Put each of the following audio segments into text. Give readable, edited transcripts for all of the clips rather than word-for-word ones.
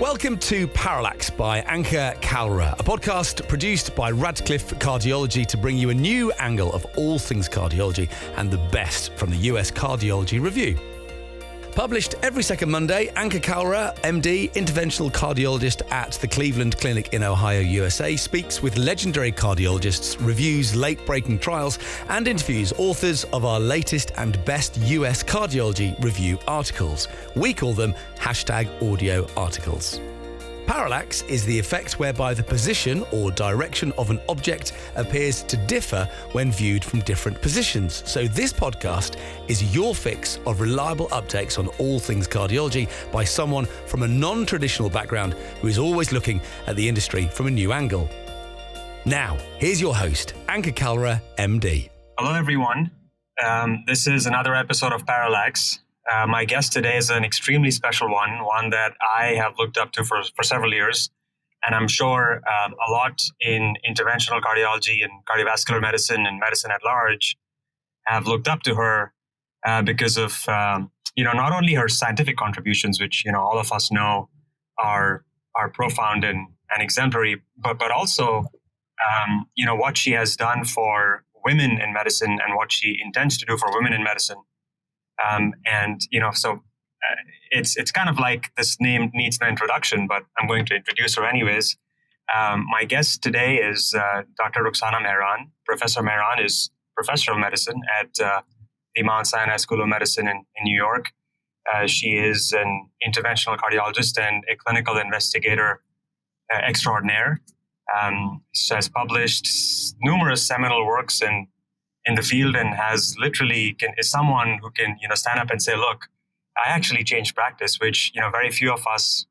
Welcome to Parallax by Ankur, a podcast produced by Radcliffe Cardiology to bring you a new angle of all things cardiology and the best from the US Cardiology Review. Published every second Monday, Ankur Kaura, MD, interventional cardiologist at the Cleveland Clinic in Ohio, USA, speaks with legendary cardiologists, reviews late-breaking trials, and interviews authors of our latest and best US Cardiology Review articles. We call them #audio articles. Parallax is the effect whereby the position or direction of an object appears to differ when viewed from different positions. So this podcast is your fix of reliable updates on all things cardiology by someone from a non-traditional background who is always looking at the industry from a new angle. Now, here's your host, Ankur Kaura, MD. Hello, everyone. This is another episode of Parallax. My guest today is an extremely special one that I have looked up to for several years. And I'm sure a lot in interventional cardiology and cardiovascular medicine and medicine at large have looked up to her because of, not only her scientific contributions, which, all of us know are profound and exemplary, but also, what she has done for women in medicine and what she intends to do for women in medicine. It's kind of like this name needs no introduction, but I'm going to introduce her anyways. My guest today is Dr. Roxana Mehran. Professor Mehran is professor of medicine at the Mount Sinai School of Medicine in New York. She is an interventional cardiologist and a clinical investigator extraordinaire. She has published numerous seminal works in the field and has literally is someone who can, stand up and say, look, I actually changed practice, which, very few of us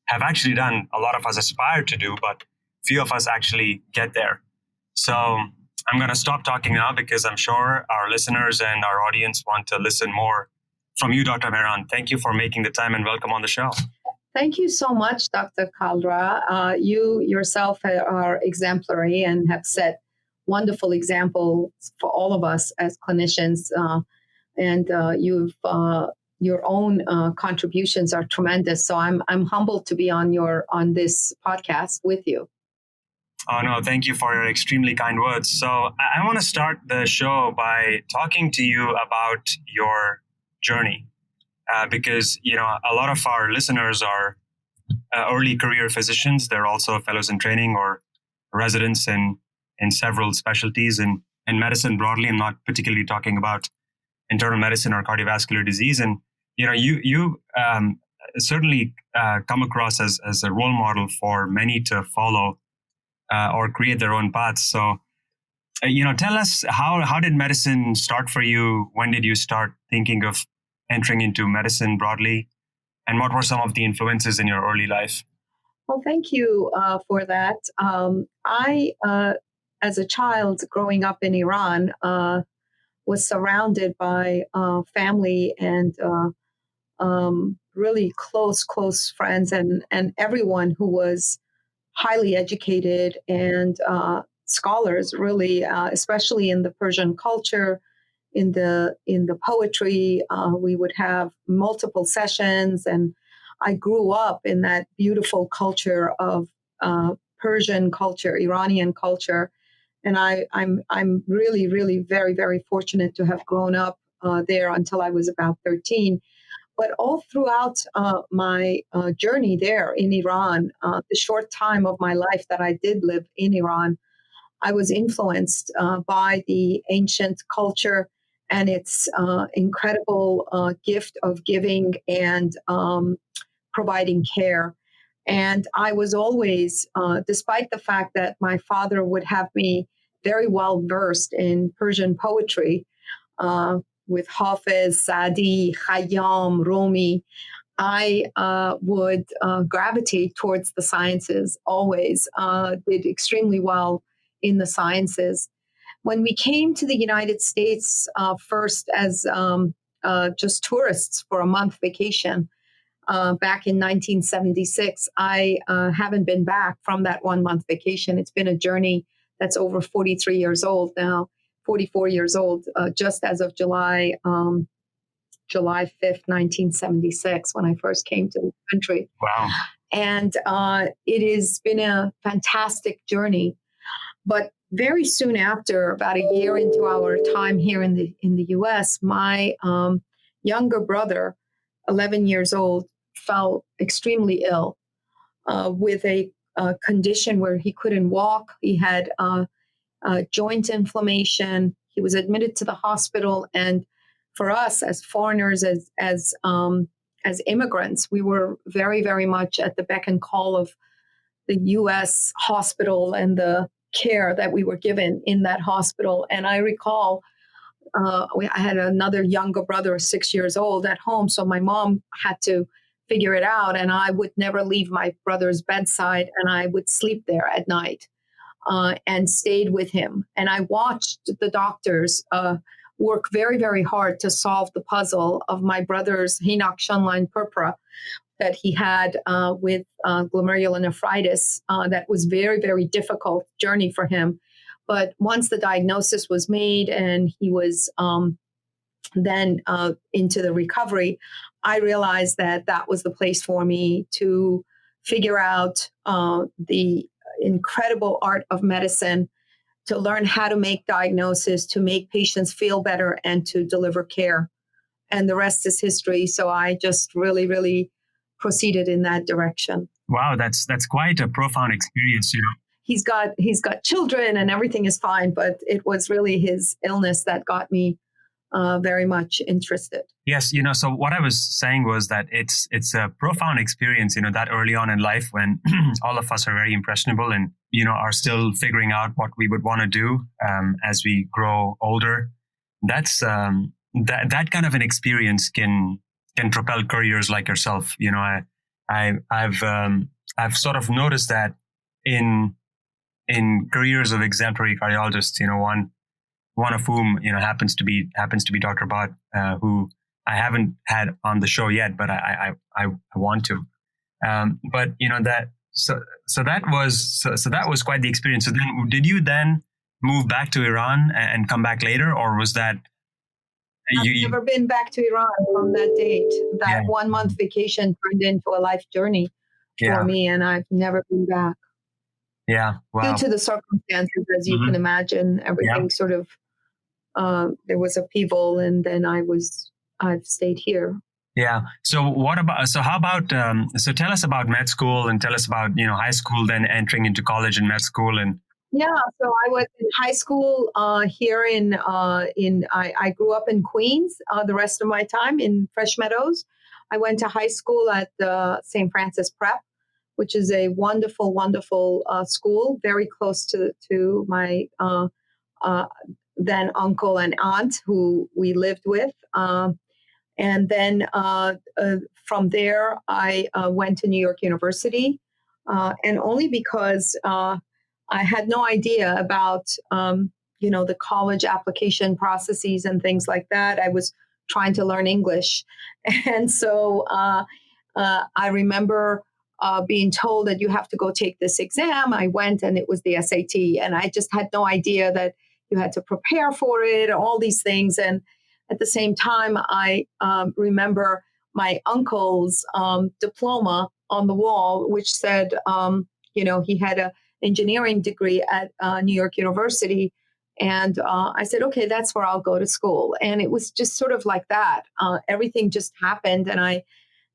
have actually done. A lot of us aspire to do, but few of us actually get there. So I'm going to stop talking now because I'm sure our listeners and our audience want to listen more from you, Dr. Mehran. Thank you for making the time and welcome on the show. Thank you so much, Dr. Kaura. You yourself are exemplary and have set wonderful example for all of us as clinicians, and you've your own contributions are tremendous. So I'm humbled to be on this podcast with you. Oh no, thank you for your extremely kind words. So I want to start the show by talking to you about your journey, because a lot of our listeners are early career physicians. They're also fellows in training or residents in several specialties in medicine broadly. I'm not particularly talking about internal medicine or cardiovascular disease. And, you certainly come across as a role model for many to follow or create their own paths. So, tell us how did medicine start for you? When did you start thinking of entering into medicine broadly? And what were some of the influences in your early life? Well, thank you for that. I as a child growing up in Iran, was surrounded by family and really close friends and everyone who was highly educated and scholars, really, especially in the Persian culture, in the poetry. We would have multiple sessions, and I grew up in that beautiful culture of Persian culture, Iranian culture. And I'm really, really very, very fortunate to have grown up there until I was about 13. But all throughout my journey there in Iran, the short time of my life that I did live in Iran, I was influenced by the ancient culture and its incredible gift of giving and providing care. And I was always, despite the fact that my father would have me very well versed in Persian poetry with Hafiz, Sadi, Khayyam, Rumi, I would gravitate towards the sciences always, did extremely well in the sciences. When we came to the United States first as just tourists for a month vacation, back in 1976. I haven't been back from that 1 month vacation. It's been a journey that's over 43 years old now, 44 years old, just as of July 5th, 1976, when I first came to the country. Wow. And it has been a fantastic journey. But very soon after, about a year into our time here in the U.S., my younger brother, 11 years old, fell extremely ill with a condition where he couldn't walk. He had joint inflammation. He was admitted to the hospital, and for us as foreigners, as immigrants, we were very, very much at the beck and call of the U.S. hospital and the care that we were given in that hospital. And I recall I had another younger brother, 6 years old, at home, so my mom had to figure it out, and I would never leave my brother's bedside, and I would sleep there at night and stayed with him. And I watched the doctors work very, very hard to solve the puzzle of my brother's Hinoch Schönlein purpura that he had with glomerulonephritis. That was very, very difficult journey for him. But once the diagnosis was made and he was then into the recovery, I realized that that was the place for me to figure out the incredible art of medicine, to learn how to make diagnosis, to make patients feel better, and to deliver care. And the rest is history. So I just really, really proceeded in that direction. Wow, that's quite a profound experience, you know. He's got children and everything is fine, but it was really his illness that got me very much interested. Yes, you know, so what I was saying was that it's a profound experience, you know, that early on in life when all of us are very impressionable and, you know, are still figuring out what we would want to do as we grow older. That's that kind of an experience can propel careers like yourself. You know, I've sort of noticed that in careers of exemplary cardiologists, you know, one of whom, you know, happens to be Dr. Bhatt, who I haven't had on the show yet, but I want to. But you know that that was quite the experience. So then, did you then move back to Iran and come back later, or was that? I've never been back to Iran from that date. That 1 month vacation turned into a life journey for me, and I've neve been back. Yeah, wow. Due to the circumstances, as you can imagine, everything sort of there was upheaval, and then I've stayed here. Yeah. So how about tell us about med school and tell us about, you know, high school, then entering into college and med school. And yeah, so I was in high school here I grew up in Queens the rest of my time in Fresh Meadows. I went to high school at St. Francis Prep, which is a wonderful, wonderful school, very close to my then uncle and aunt who we lived with. And then from there, I went to New York University, and only because I had no idea about, the college application processes and things like that. I was trying to learn English. And so I remember being told that you have to go take this exam. I went, and it was the SAT, and I just had no idea that you had to prepare for it, all these things. And at the same time, I remember my uncle's diploma on the wall, which said, he had an engineering degree at New York University. And I said, okay, that's where I'll go to school. And it was just sort of like that. Everything just happened, and I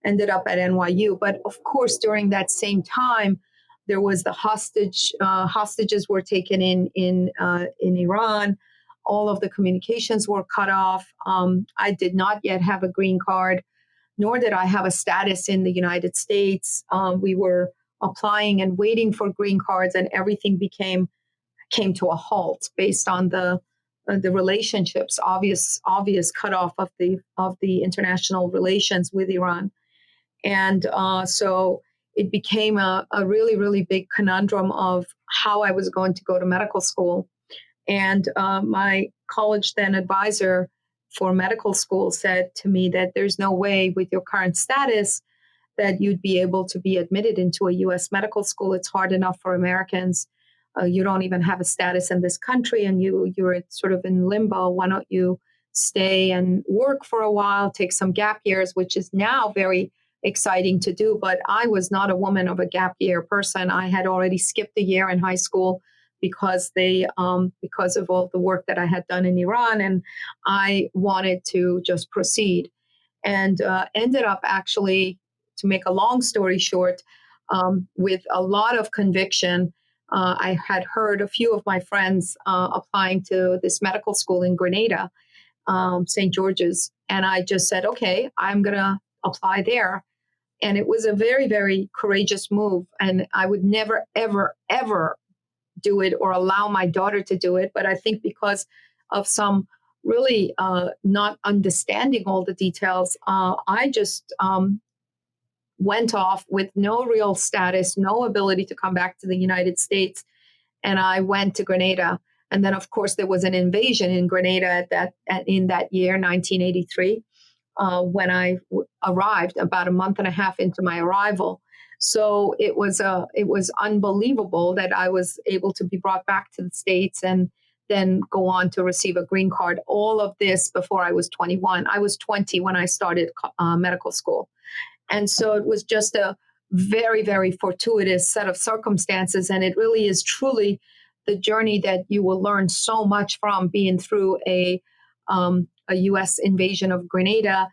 ended up at NYU. But of course, during that same time, there was the hostages were taken in Iran. All of the communications were cut off. I did not yet have a green card, nor did I have a status in the United States. We were applying and waiting for green cards, and everything came to a halt based on the relationships, obvious cutoff of the international relations with Iran. And so it became a really, really big conundrum of how I was going to go to medical school. And my college then advisor for medical school said to me that there's no way with your current status that you'd be able to be admitted into a U.S. medical school. It's hard enough for Americans. You don't even have a status in this country, and you're sort of in limbo. Why don't you stay and work for a while, take some gap years, which is now very exciting to do. But I was not a woman of a gap year person. I had already skipped a year in high school because because of all the work that I had done in Iran, and I wanted to just proceed, and ended up actually, to make a long story short, with a lot of conviction. I had heard a few of my friends applying to this medical school in Grenada, St. George's, and I just said, okay, I'm going to apply there. And it was a very, very courageous move. And I would never, ever, ever do it or allow my daughter to do it. But I think because of some really not understanding all the details, I just went off with no real status, no ability to come back to the United States. And I went to Grenada. And then, of course, there was an invasion in Grenada in that year, 1983. When I arrived, about a month and a half into my arrival. So it was unbelievable that I was able to be brought back to the States and then go on to receive a green card. All of this before I was 21. I was 20 when I started medical school. And so it was just a very, very fortuitous set of circumstances. And it really is truly the journey that you will learn so much from, being through a U.S. invasion of Grenada,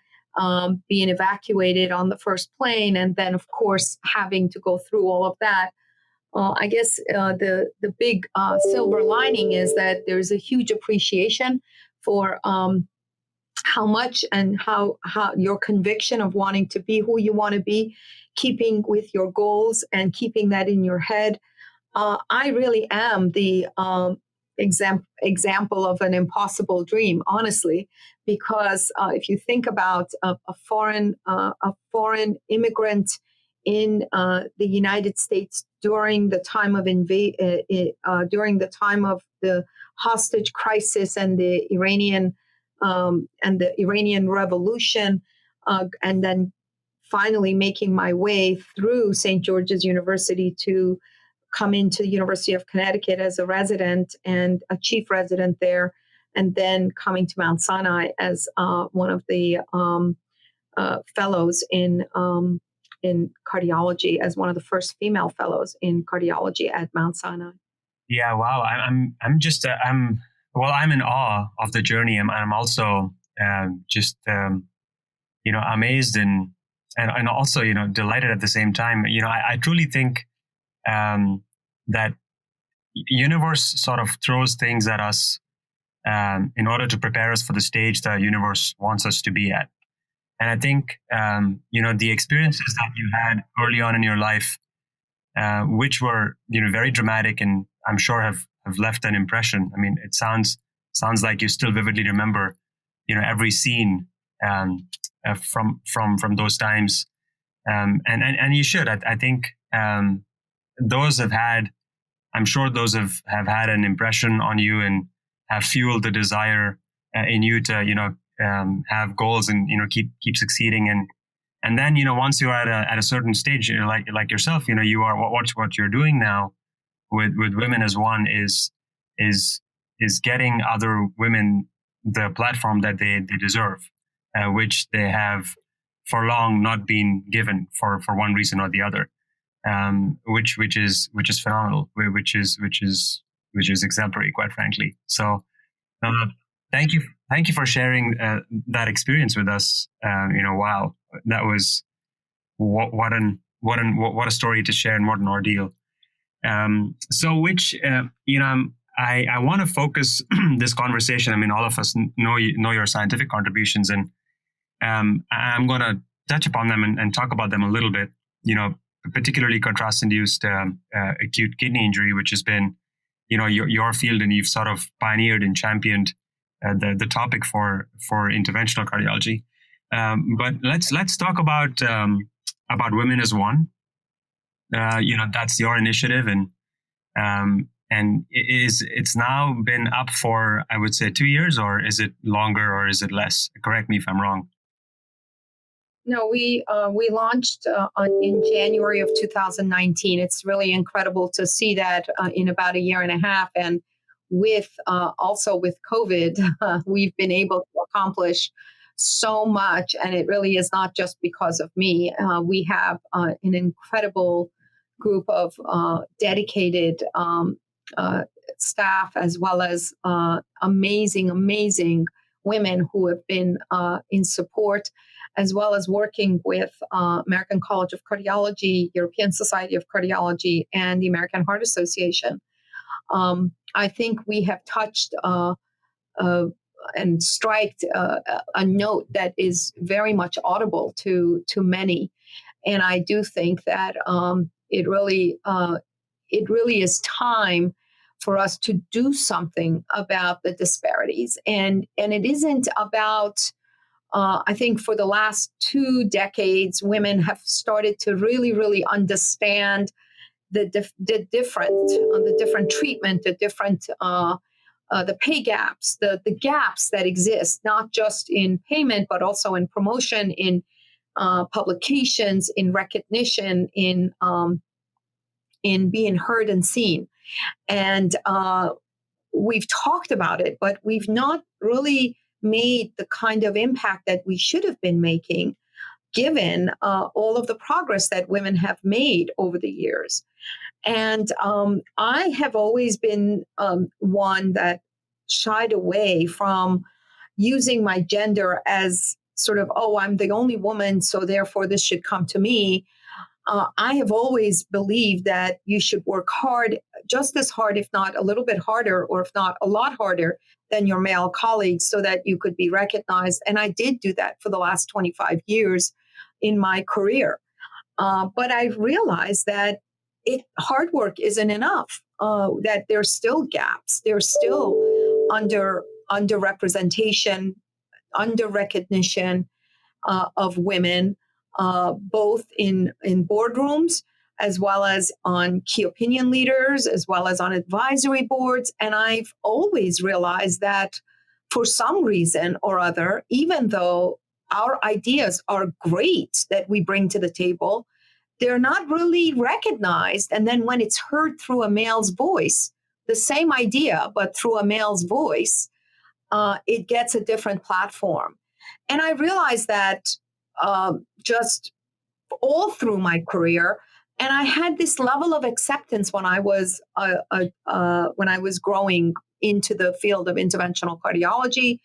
being evacuated on the first plane, and then, of course, having to go through all of that. I guess the big silver lining is that there's a huge appreciation for how much and how your conviction of wanting to be who you want to be, keeping with your goals and keeping that in your head. I really am the example of an impossible dream, honestly, because if you think about a foreign immigrant in the United States during the time of during the time of the hostage crisis and the Iranian Revolution, and then finally making my way through St. George's University to come into the University of Connecticut as a resident and a chief resident there, and then coming to Mount Sinai as one of the fellows in cardiology, as one of the first female fellows in cardiology at Mount Sinai. Yeah, wow. I'm in awe of the journey. I'm also just amazed and also delighted at the same time. I truly think that universe sort of throws things at us in order to prepare us for the stage the universe wants us to be at. And I think the experiences that you had early on in your life, which were very dramatic and I'm sure have left an impression. I mean, it sounds like you still vividly remember every scene from those times, and you should. I think those have had an impression on you and have fueled the desire in you to have goals and keep succeeding, and then once you're at a certain stage, like yourself, you are what you're doing now with Women as One is getting other women the platform that they deserve, which they have for long not been given for one reason or the other, which is phenomenal, which is exemplary, quite frankly. So thank you for sharing that experience with us. Wow, that was what a story to share and what an ordeal. So which I want to focus this conversation. I mean, all of us know your scientific contributions, and I'm going to touch upon them and talk about them a little bit. Particularly contrast-induced acute kidney injury, which has been your field, and you've sort of pioneered and championed the topic for interventional cardiology. But let's talk about Women as One. That's your initiative, and it's now been up for, I would say, 2 years, or is it longer, or is it less? Correct me if I'm wrong. No, we launched in January of 2019. It's really incredible to see that in about a year and a half, and with also with COVID, we've been able to accomplish so much, and it really is not just because of me. We have an incredible group of dedicated staff, as well as amazing women who have been in support, as well as working with American College of Cardiology, European Society of Cardiology, and the American Heart Association. I think we have touched and striked a note that is very much audible to many. And I do think that it really is time for us to do something about the disparities. And it isn't about, I think for the last 2 decades, women have started to really understand the different treatment, the different the pay gaps, the gaps that exist, not just in payment, but also in promotion, in publications, in recognition, in being heard and seen. And we've talked about it, but we've not really made the kind of impact that we should have been making, given all of the progress that women have made over the years. And I have always been one that shied away from using my gender as sort of, oh, I'm the only woman, so therefore this should come to me. I have always believed that you should work hard, just as hard, if not a little bit harder, or if not a lot harder than your male colleagues, so that you could be recognized. And I did do that for the last 25 years in my career. But I realized that hard work isn't enough, that there's still gaps, there's still underrepresentation, under recognition of women, both in boardrooms, as well as on key opinion leaders, as well as on advisory boards. And I've always realized that for some reason or other, even though our ideas are great that we bring to the table, they're not really recognized. And then when it's heard through a male's voice, the same idea, but through a male's voice, it gets a different platform. And I realized that just all through my career. And I had this level of acceptance when I was growing into the field of interventional cardiology,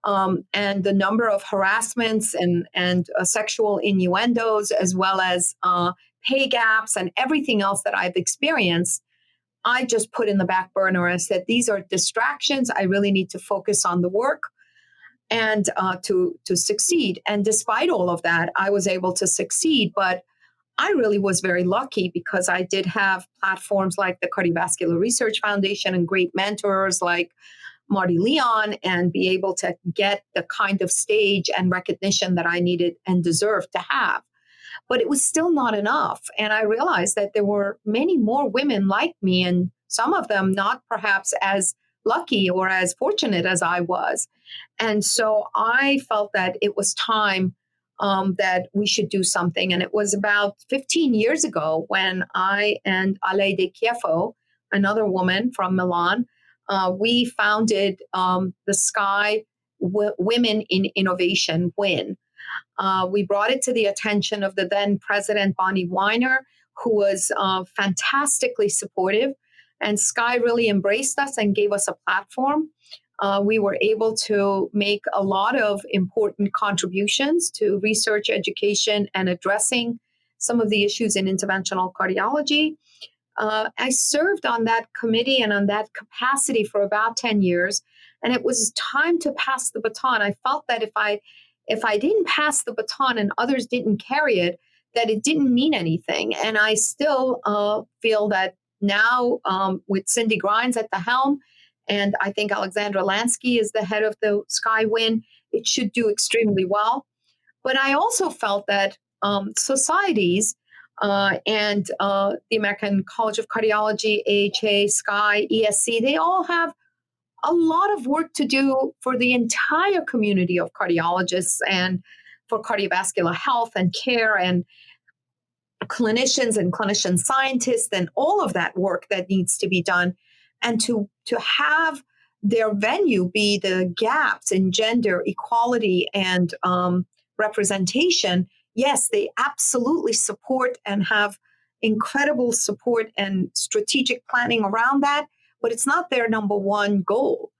and the number of harassments and sexual innuendos, as well as pay gaps and everything else that I've experienced, I just put in the back burner and said, these are distractions. I really need to focus on the work and to succeed. And despite all of that, I was able to succeed. But I really was very lucky because I did have platforms like the Cardiovascular Research Foundation and great mentors like Marty Leon, and be able to get the kind of stage and recognition that I needed and deserved to have. But it was still not enough. And I realized that there were many more women like me, and some of them not perhaps as lucky or as fortunate as I was. And so I felt that it was time that we should do something. And it was about 15 years ago when I and Ale De Chieffo, another woman from Milan, we founded the Sky Women in Innovation, WIN. We brought it to the attention of the then president, Bonnie Weiner, who was fantastically supportive. And Sky really embraced us and gave us a platform. We were able to make a lot of important contributions to research, education, and addressing some of the issues in interventional cardiology. I served on that committee and on that capacity for about 10 years, and it was time to pass the baton. I felt that if I didn't pass the baton and others didn't carry it, that it didn't mean anything. And I still feel that now with Cindy Grimes at the helm, and I think Alexandra Lansky is the head of the Sky WIN, it should do extremely well. But I also felt that societies and the American College of Cardiology, AHA, Sky, ESC, they all have a lot of work to do for the entire community of cardiologists and for cardiovascular health and care and clinicians and clinician scientists and all of that work that needs to be done. And to have their venue be the gaps in gender equality and representation, yes, they absolutely support and have incredible support and strategic planning around that, but it's not their number one goal.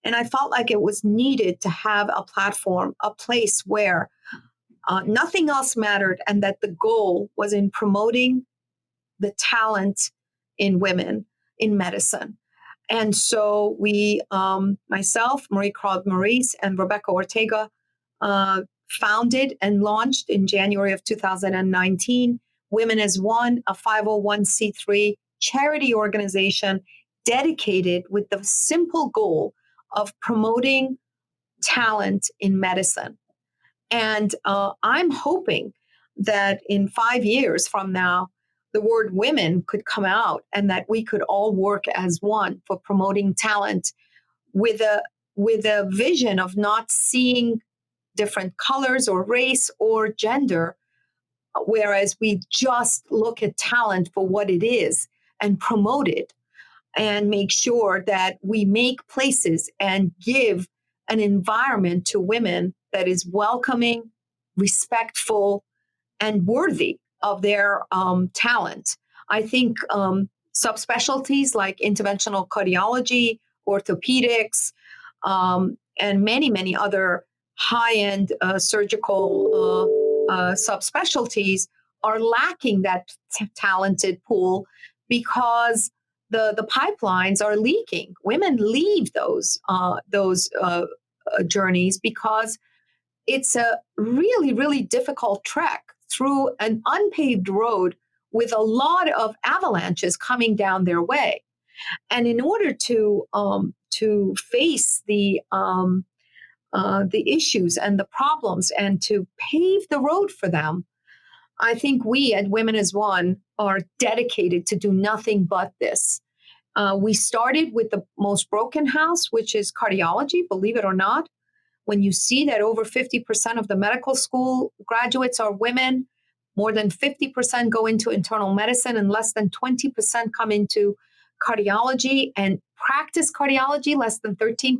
And I felt like it was needed to have a platform, a place where nothing else mattered, and that the goal was in promoting the talent in women in medicine. And so we, myself, Marie Claude Maurice, and Rebecca Ortega, founded and launched in January of 2019 Women as One, a 501c3 charity organization dedicated with the simple goal of promoting talent in medicine. And I'm hoping that in 5 years from now, the word women could come out and that we could all work as one for promoting talent with a vision of not seeing different colors or race or gender, whereas we just look at talent for what it is and promote it and make sure that we make places and give an environment to women that is welcoming, respectful, and worthy of their talent. I think subspecialties like interventional cardiology, orthopedics, and many, many other high-end surgical subspecialties are lacking that talented pool because the pipelines are leaking. Women leave those journeys because it's a really, really difficult trek through an unpaved road with a lot of avalanches coming down their way. And in order to face the issues and the problems and to pave the road for them, I think we at Women as One are dedicated to do nothing but this. We started with the most broken house, which is cardiology, believe it or not. When you see that over 50% of the medical school graduates are women, more than 50% go into internal medicine, and less than 20% come into cardiology, and practice cardiology, less than 13%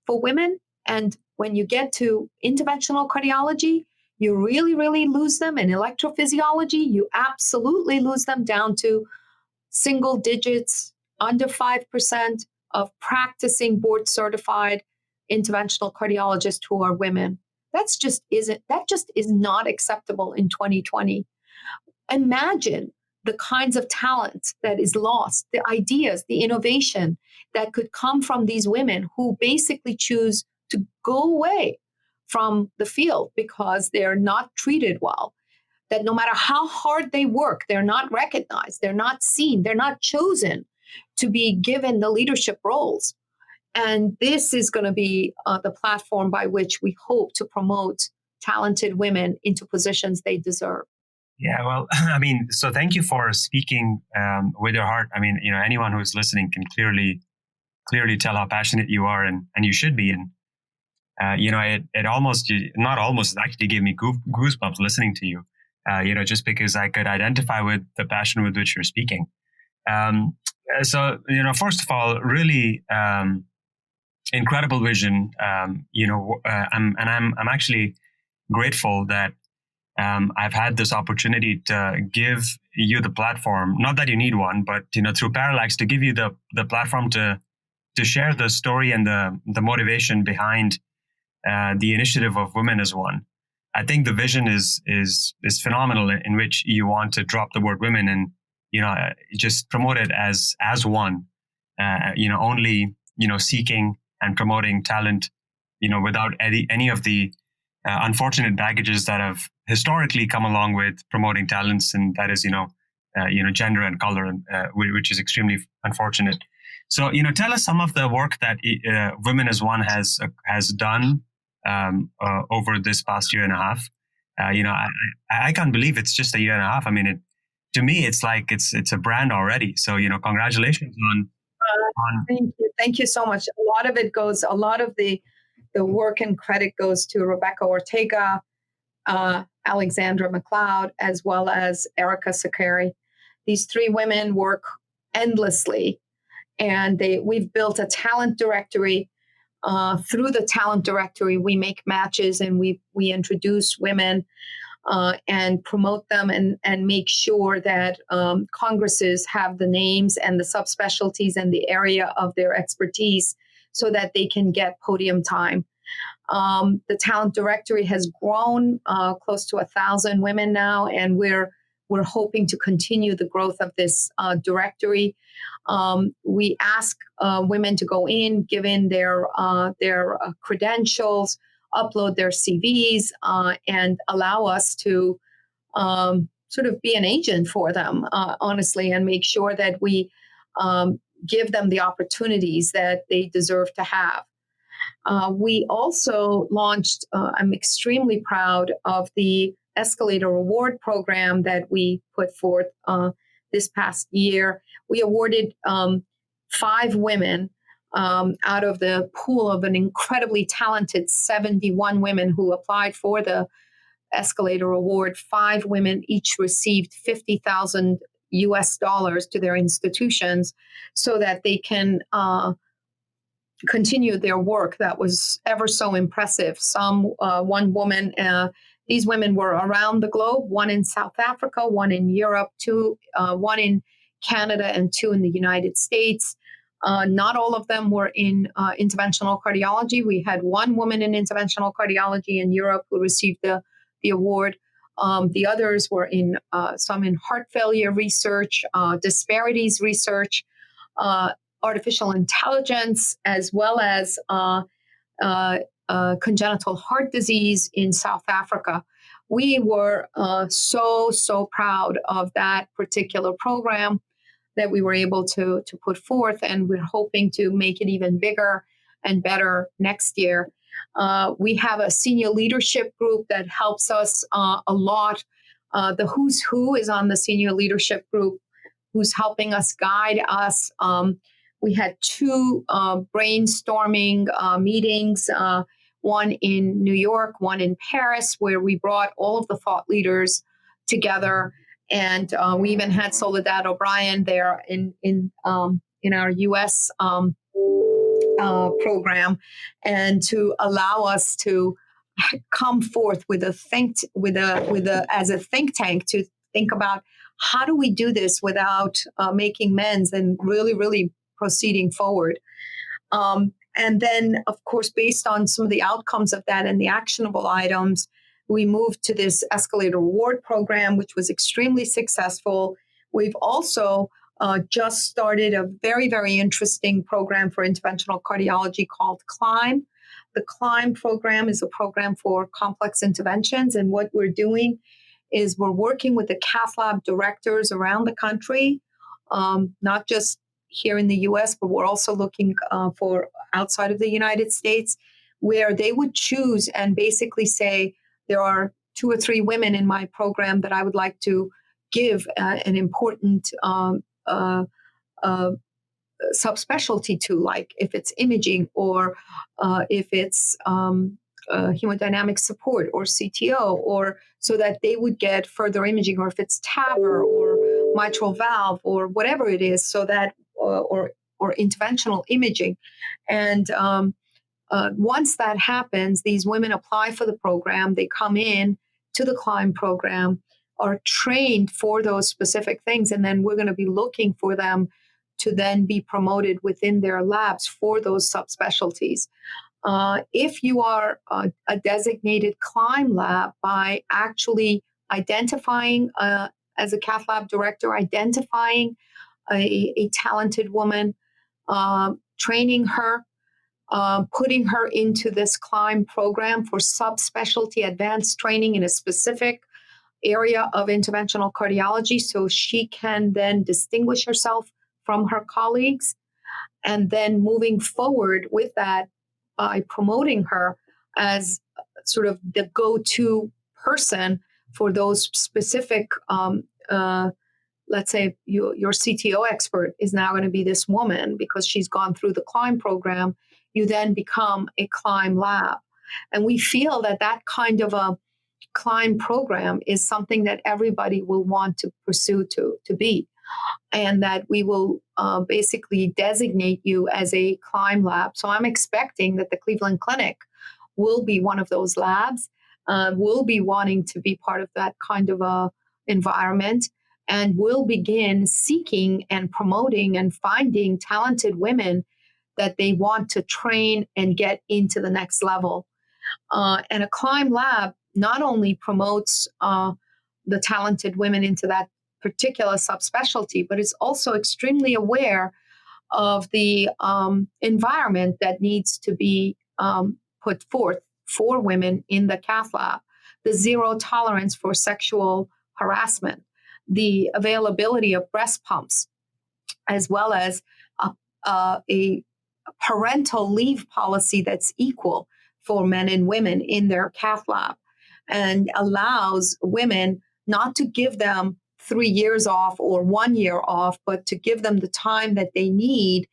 for women. And when you get to interventional cardiology, you really, really lose them. In electrophysiology, you absolutely lose them down to single digits, under 5% of practicing board certified interventional cardiologists who are women. That just is not acceptable in 2020. Imagine the kinds of talent that is lost, the ideas, the innovation that could come from these women who basically choose to go away from the field because they're not treated well. That no matter how hard they work, they're not recognized, they're not seen, they're not chosen to be given the leadership roles. And this is going to be the platform by which we hope to promote talented women into positions they deserve. Yeah, well, I mean, so thank you for speaking with your heart. I mean, anyone who's listening can clearly tell how passionate you are, and you should be. And it almost, not almost, it actually gave me goosebumps listening to you. Just because I could identify with the passion with which you're speaking. So first of all, really incredible vision. I'm actually grateful that I've had this opportunity to give you the platform. Not that you need one, but through Parallax, to give you the platform to share the story and the motivation behind the initiative of Women as One. I think the vision is phenomenal, in which you want to drop the word women and just promote it as one. Only seeking and promoting talent, without any of the unfortunate baggages that have historically come along with promoting talents, and that is gender and color, which is extremely unfortunate. So tell us some of the work that Women as One has done over this past year and a half. I can't believe it's just a year and a half. I mean, to me, it's like it's a brand already. So congratulations on. Thank you so much. A lot of the work and credit goes to Rebecca Ortega, Alexandra McLeod, as well as Erica Sakari. These three women work endlessly And we've built a talent directory. Through the talent directory, we make matches and we introduce women and promote them and make sure that congresses have the names and the subspecialties and the area of their expertise so that they can get podium time. The talent directory has grown close to 1,000 women now, and we're hoping to continue the growth of this directory. We ask women to go in, give in their credentials, upload their CVs, and allow us to sort of be an agent for them, honestly, and make sure that we give them the opportunities that they deserve to have. We also launched, I'm extremely proud of the Escalator Award program that we put forth this past year. We awarded 5 women out of the pool of an incredibly talented 71 women who applied for the Escalator Award. 5 women each received $50,000 to their institutions so that they can continue their work that was ever so impressive. One woman, these women were around the globe, one in South Africa, one in Europe, one in Canada, and 2 in the United States. Not all of them were in interventional cardiology. We had 1 woman in interventional cardiology in Europe who received the award. The others were in some in heart failure research, disparities research, artificial intelligence, as well as congenital heart disease in South Africa. We were so proud of that particular program that we were able to put forth, and we're hoping to make it even bigger and better next year. We have a senior leadership group that helps us a lot. The Who's Who is on the senior leadership group, who's helping us, guide us. We had 2 brainstorming meetings, one in New York, one in Paris, where we brought all of the thought leaders together. And we even had Soledad O'Brien there in our U.S. Program, and to allow us to come forth with as a think tank to think about how do we do this without making amends and really proceeding forward. And then, of course, based on some of the outcomes of that and the actionable items, we moved to this Escalator Award program, which was extremely successful. We've also just started a very interesting program for interventional cardiology called CLIMB. The CLIMB program is a program for complex interventions. And what we're doing is we're working with the cath lab directors around the country, not just here in the U.S., but we're also looking for outside of the United States, where they would choose and basically say, there are 2 or 3 women in my program that I would like to give an important subspecialty to, like if it's imaging or if it's hemodynamic support or CTO, or so that they would get further imaging, or if it's TAVR or mitral valve or whatever it is, so that or interventional imaging. And once that happens, these women apply for the program. They come in to the CLIMB program, are trained for those specific things, and then we're going to be looking for them to then be promoted within their labs for those subspecialties. If you are a designated CLIMB lab, by actually identifying, as a cath lab director, identifying a talented woman, training her, putting her into this CLIMB program for subspecialty advanced training in a specific area of interventional cardiology, so she can then distinguish herself from her colleagues, and then moving forward with that by promoting her as sort of the go-to person for those specific, let's say your CTO expert is now going to be this woman because she's gone through the CLIMB program. You then become a CLIMB lab. And we feel that that kind of a CLIMB program is something that everybody will want to pursue to be. and that we will basically designate you as a Climb lab. So I'm expecting that the Cleveland Clinic will be one of those labs, will be wanting to be part of that kind of a environment, and will begin seeking and promoting and finding talented women that they want to train and get into the next level. And a Climb lab not only promotes the talented women into that particular subspecialty, but is also extremely aware of the environment that needs to be put forth for women in the cath lab, the zero tolerance for sexual harassment, the availability of breast pumps, as well as a parental leave policy that's equal for men and women in their cath lab, and allows women not to give them 3 years off or 1 year off, but to give them the time that they need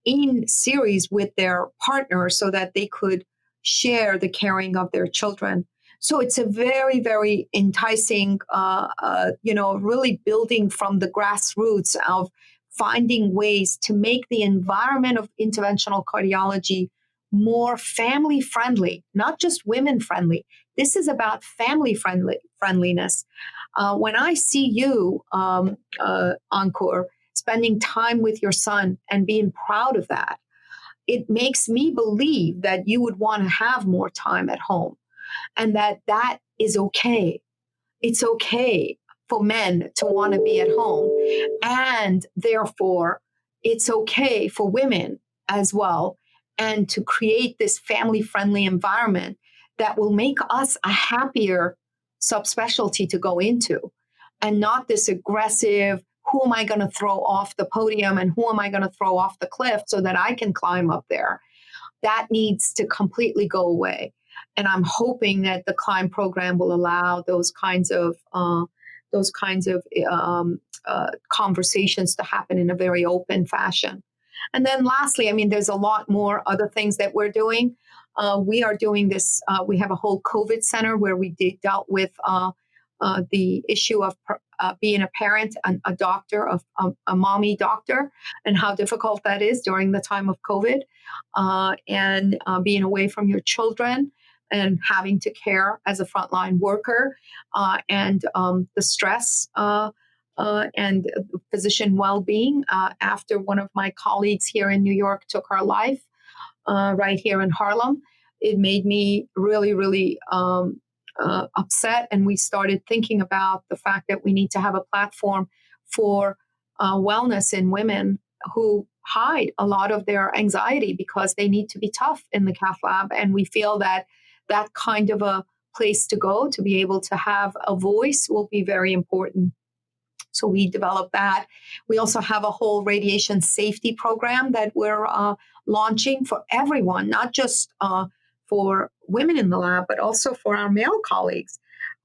in series with their partner so that they could share the caring of their children. So it's a very, very enticing, really building from the grassroots of finding ways to make the environment of interventional cardiology more family friendly, not just women friendly. This is about family friendliness. When I see you, Ankur, spending time with your son and being proud of that, it makes me believe that you would want to have more time at home, and that is okay. It's okay for men to want to be at home, and therefore it's okay for women as well, and to create this family-friendly environment that will make us a happier subspecialty to go into, and not this aggressive, who am I going to throw off the podium and who am I going to throw off the cliff so that I can climb up there. That needs to completely go away. And I'm hoping that the Climb program will allow those kinds of conversations to happen in a very open fashion. And then lastly, there's a lot more other things that we're doing. We are doing this. We have a whole COVID center where we dealt with the issue of being a parent and a doctor, a mommy doctor, and how difficult that is during the time of COVID, and being away from your children and having to care as a frontline worker, and the stress and physician well-being after one of my colleagues here in New York took her life right here in Harlem. It made me really, really upset, and we started thinking about the fact that we need to have a platform for wellness in women who hide a lot of their anxiety because they need to be tough in the cath lab, and we feel that that kind of a place to go to be able to have a voice will be very important. So we developed that. We also have a whole radiation safety program that we're launching for everyone, not just for women in the lab, but also for our male colleagues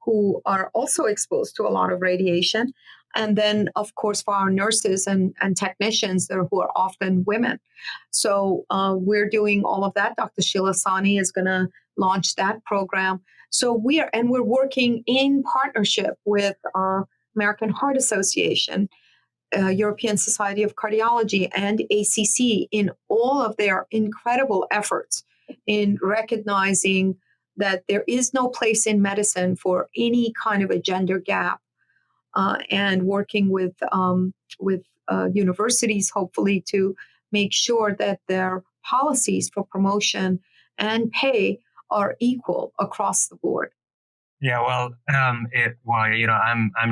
who are also exposed to a lot of radiation. And then, of course, for our nurses and technicians who are often women. So we're doing all of that. Dr. Sheila Sani is going to launch that program. So we're working in partnership with American Heart Association, European Society of Cardiology, and ACC in all of their incredible efforts in recognizing that there is no place in medicine for any kind of a gender gap, and working with universities, hopefully, to make sure that their policies for promotion and pay are equal across the board. Yeah, well, I'm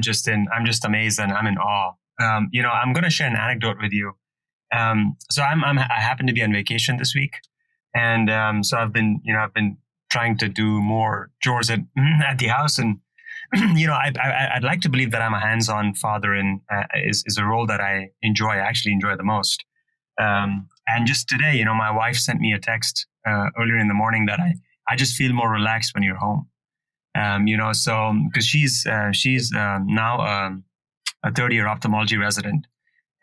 just amazed and I'm in awe. I'm going to share an anecdote with you. So I happen to be on vacation this week, and so I've been trying to do more chores at the house, and I'd like to believe that I'm a hands-on father, and is a role that I actually enjoy the most. And just today, my wife sent me a text earlier in the morning that I just feel more relaxed when you're home. So because she's now a third-year ophthalmology resident,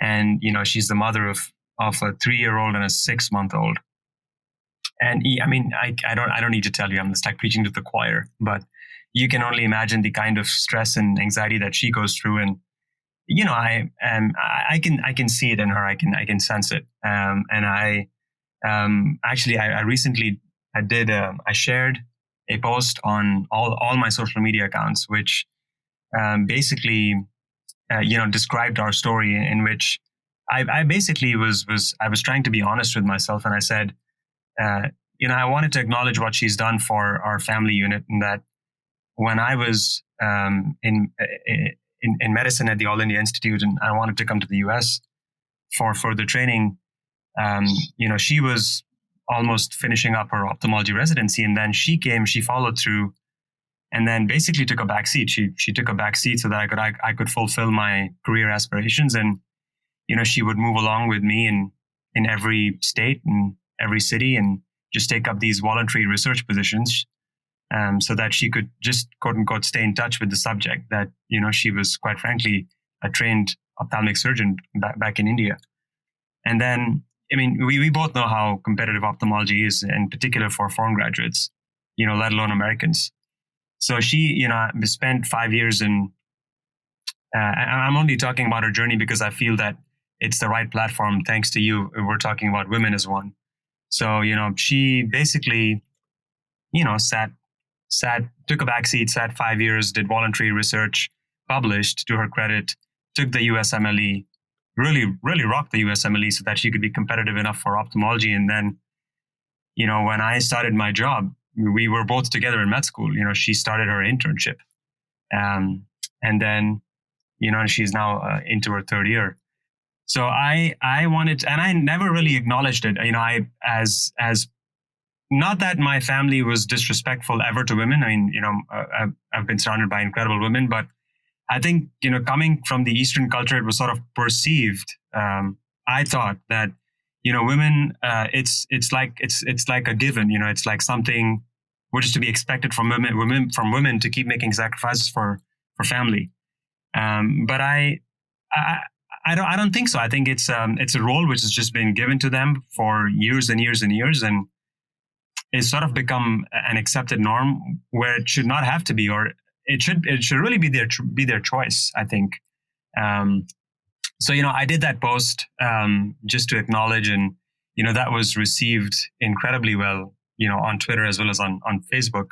and she's the mother of a 3-year-old and a 6-month-old. And I don't need to tell you, I'm just like preaching to the choir, but you can only imagine the kind of stress and anxiety that she goes through. And I can see it in her. I can sense it. And I recently I shared a post on all my social media accounts, which basically described our story, in which I basically was trying to be honest with myself, and I said, I wanted to acknowledge what she's done for our family unit, and that when I was in medicine at the All India Institute, and I wanted to come to the US for further training, she was almost finishing up her ophthalmology residency, and then she followed through, and then basically took a back seat. She took a back seat so that I could fulfill my career aspirations, and she would move along with me in every state and every city, and just take up these voluntary research positions, so that she could just, quote unquote, stay in touch with the subject that, she was, quite frankly, a trained ophthalmic surgeon back in India. And then, we both know how competitive ophthalmology is, in particular for foreign graduates, let alone Americans. So she, spent 5 years in, I'm only talking about her journey because I feel that it's the right platform. Thanks to you, we're talking about women as one. So, she basically, took a back seat, sat 5 years, did voluntary research, published, to her credit, took the USMLE, really rocked the USMLE so that she could be competitive enough for ophthalmology. And then, when I started my job, we were both together in med school. She started her internship. And then, she's now into her third year. So I wanted, and I never really acknowledged it. As not that my family was disrespectful ever to women. I've been surrounded by incredible women, but I think, coming from the Eastern culture, it was sort of perceived. I thought that, women, it's like a given, it's like something which is to be expected from women to keep making sacrifices for family. But I don't think so. I think it's a role which has just been given to them for years and years and years, and it's sort of become an accepted norm where it should not have to be, or it should really be their choice, I think. So I did that post just to acknowledge, and that was received incredibly well, on Twitter as well as on Facebook.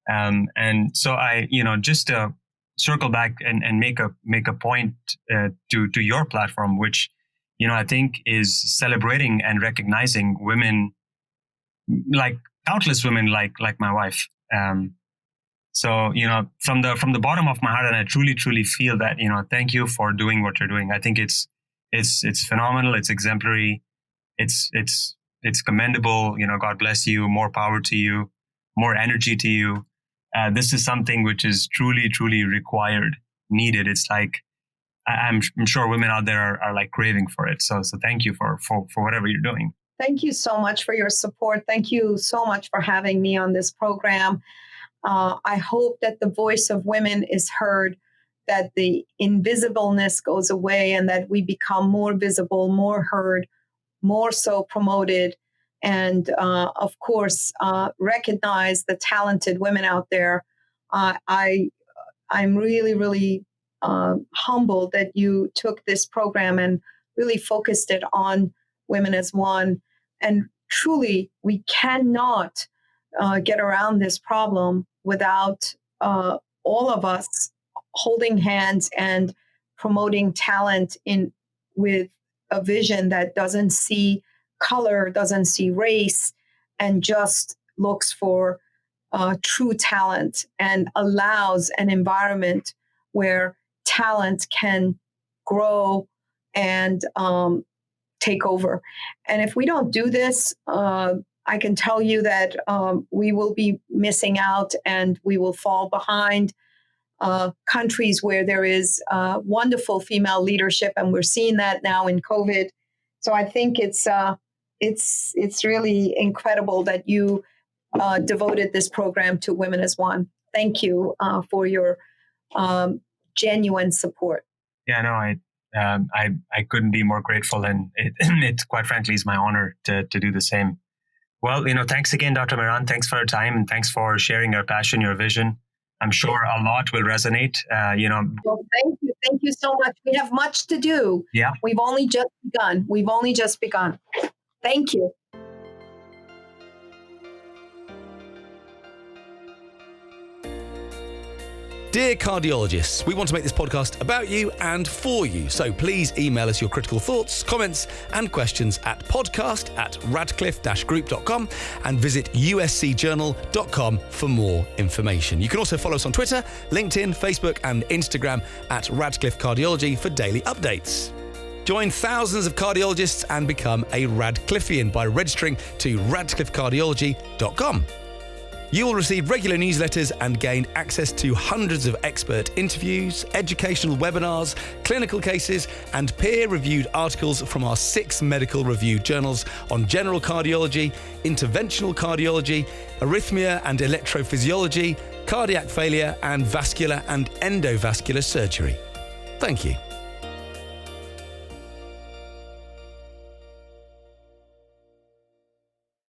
And so I, just to circle back and make a point to your platform, which I think is celebrating and recognizing women, like countless women like my wife. So from the bottom of my heart, and I truly feel that thank you for doing what you're doing. I think it's phenomenal. It's exemplary. It's commendable. God bless you. More power to you. More energy to you. This is something which is truly required, needed. It's like I'm sure women out there are like craving for it. So thank you for whatever you're doing. Thank you so much for your support. Thank you so much for having me on this program. I hope that the voice of women is heard, that the invisibleness goes away, and that we become more visible, more heard, more so promoted, and of course, recognize the talented women out there. I'm really humbled that you took this program and really focused it on women as one. And truly, we cannot get around this problem without all of us holding hands and promoting talent with a vision that doesn't see color, doesn't see race, and just looks for true talent and allows an environment where talent can grow and take over. And if we don't do this, I can tell you that we will be missing out, and we will fall behind countries where there is wonderful female leadership, and we're seeing that now in COVID. So I think it's really incredible that you devoted this program to Women as One. Thank you for your genuine support. Yeah, no, I couldn't be more grateful, and it quite frankly is my honor to do the same. Well, thanks again, Dr. Mehran. Thanks for your time, and thanks for sharing your passion, your vision. I'm sure a lot will resonate. Well, thank you so much. We have much to do. Yeah. We've only just begun. Thank you. Dear cardiologists, we want to make this podcast about you and for you. So please email us your critical thoughts, comments and questions at podcast@radcliffe-group.com and visit uscjournal.com for more information. You can also follow us on Twitter, LinkedIn, Facebook and Instagram at Radcliffe Cardiology for daily updates. Join thousands of cardiologists and become a Radcliffean by registering to radcliffecardiology.com. You will receive regular newsletters and gain access to hundreds of expert interviews, educational webinars, clinical cases, and peer-reviewed articles from our 6 medical review journals on general cardiology, interventional cardiology, arrhythmia and electrophysiology, cardiac failure, and vascular and endovascular surgery. Thank you.